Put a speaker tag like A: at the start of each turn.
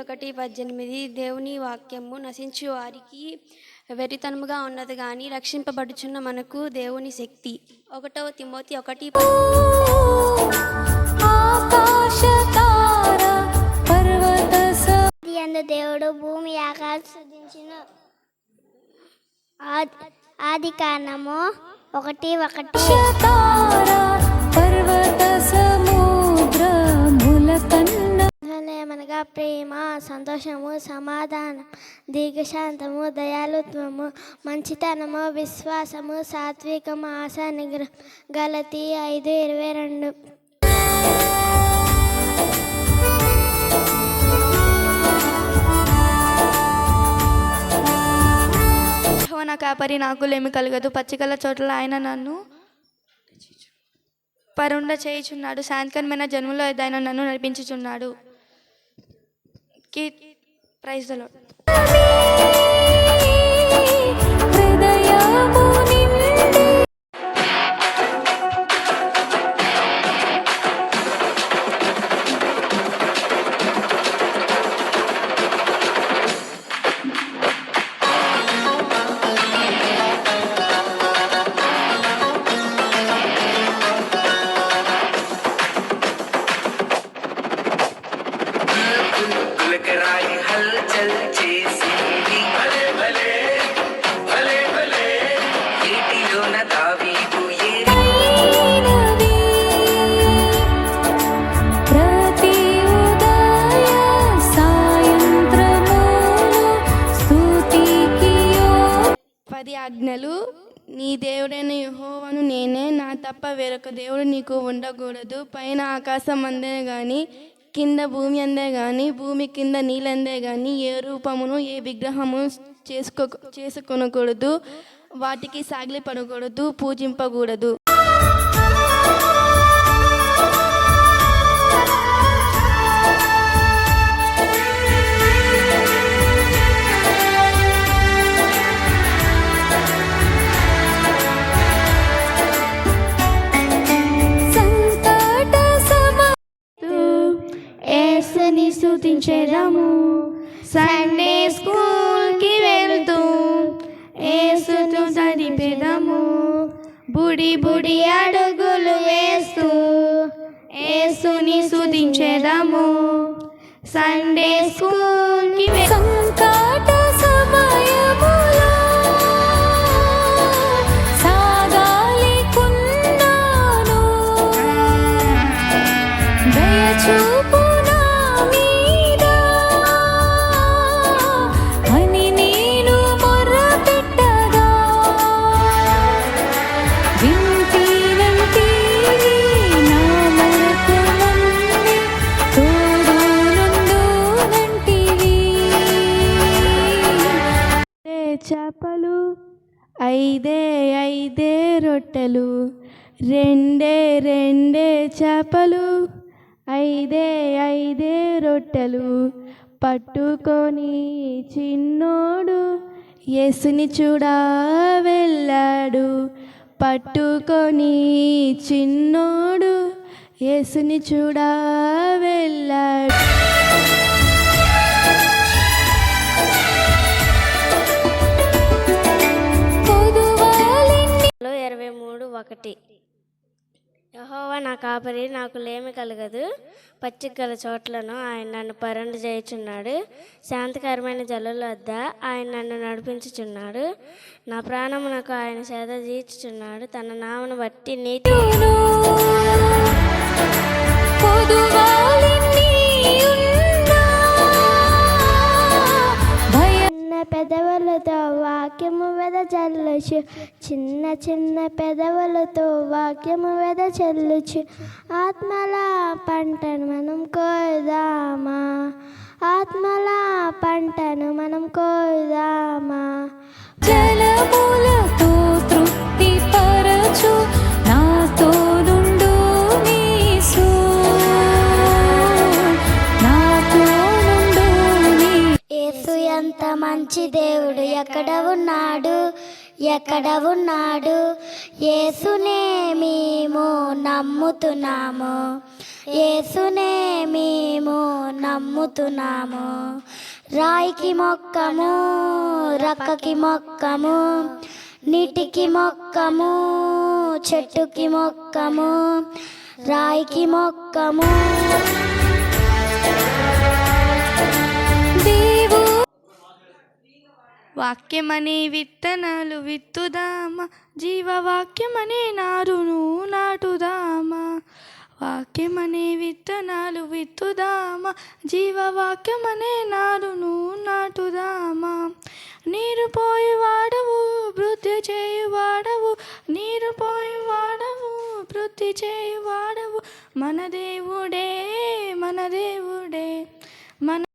A: 1:18 దేవుని వాక్యము నశించు వారికి వెరితనముగా ఉన్నది గాని రక్షింపబడుచున్న మనకు దేవుని శక్తి. 1 తిమోతి 1
B: దేవుడు భూమి ఆకాశం సృజించిన ఆది కాండము 1:1 ప్రేమ, సంతోషము, సమాధానం, దీర్ఘశాంతము, దయాళుత్వము, మంచితనము, విశ్వాసము, సాత్వికము, ఆశా నిగ్రహం. గలతీ 5:22.
C: నా కాపరి, నాకు లేమి కలగదు. పచ్చికల చోట్ల ఆయన నన్ను పరుండ చేయుచున్నాడు. శాంతికరమైన జన్మలో ఆయన నన్ను నడిపించుచున్నాడు. Praise the lord. ఆజ్ఞలు. నీ దేవుడైన యెహోవాను నేనే, నా తప్ప వేరొక దేవుడు నీకు ఉండకూడదు. పైన ఆకాశం అందే గాని, కింద భూమి అందే గాని, భూమి కింద నీళ్ళందే గాని ఏ రూపమును ఏ విగ్రహము చేసుకొనకూడదు. వాటికి సాగిలి పడకూడదు, పూజింపకూడదు. స్తుతించెదము. సండే స్కూల్కి వెళ్తూ యేసును చదివేదము. బుడి బుడి అడుగులు వేస్తూ యేసుని స్తుతించెదము. సండే స్కూల్కి సంకట సమయములో సాగాలి కున్నాను. దయచూపు చేపలు 5 రొట్టెలు, 2 చేపలు, 5 రొట్టెలు పట్టుకొని చిన్నోడు యేసుని చూడా వెళ్ళాడు. పట్టుకొని చిన్నోడు యేసుని చూడా వెళ్ళాడు.
B: 23:1 యెహోవా నా కాపరి, నాకు లేమి కలగదు. పచ్చికల చోట్లను ఆయన నన్ను పరుండ చేయుచున్నాడు. శాంతికరమైన జల్లుల వద్ద ఆయన నన్ను నడిపించుచున్నాడు. నా ప్రాణమునకు ఆయన సేద తీర్చుచున్నాడు. తన నామను బట్టి నీతి పెదవులతో వాక్యము వెదజల్లుచు, చిన్న చిన్న పెదవులతో వాక్యము వెదజల్లుచు. ఆత్మల పంటను మనం కోదామా, ఆత్మల పంటను మనం కోదామా. జలములతో తృప్తి పరచు, నాతో నుండు నీసు, నాతో నుండు నీ. యేసు ఎంత మంచి దేవుడు, ఎక్కడ ఉన్నాడు, ఎక్కడ ఉన్నాడు. యేసునే మేము నమ్ముతున్నాము,
D: యేసునే మేము నమ్ముతున్నాము. రాయికి మొక్కము, రక్కకి మొక్కము, నీటికి మొక్కము, చెట్టుకి మొక్కము, రాయికి మొక్కము.
C: వాక్యమనే విత్తనాలు విత్తుదామా, జీవవాక్యమనే నారును నాటుదామా. వాక్యమనే విత్తనాలు విత్తుదామా, జీవవాక్యమనే నారును నాటుదామా. నీరు పోయి వాడవు వృద్ధి చేయు వాడవు, నీరు పోయి వాడవు వృద్ధి చేయు వాడవు. మన దేవుడే మన దేవుడే మన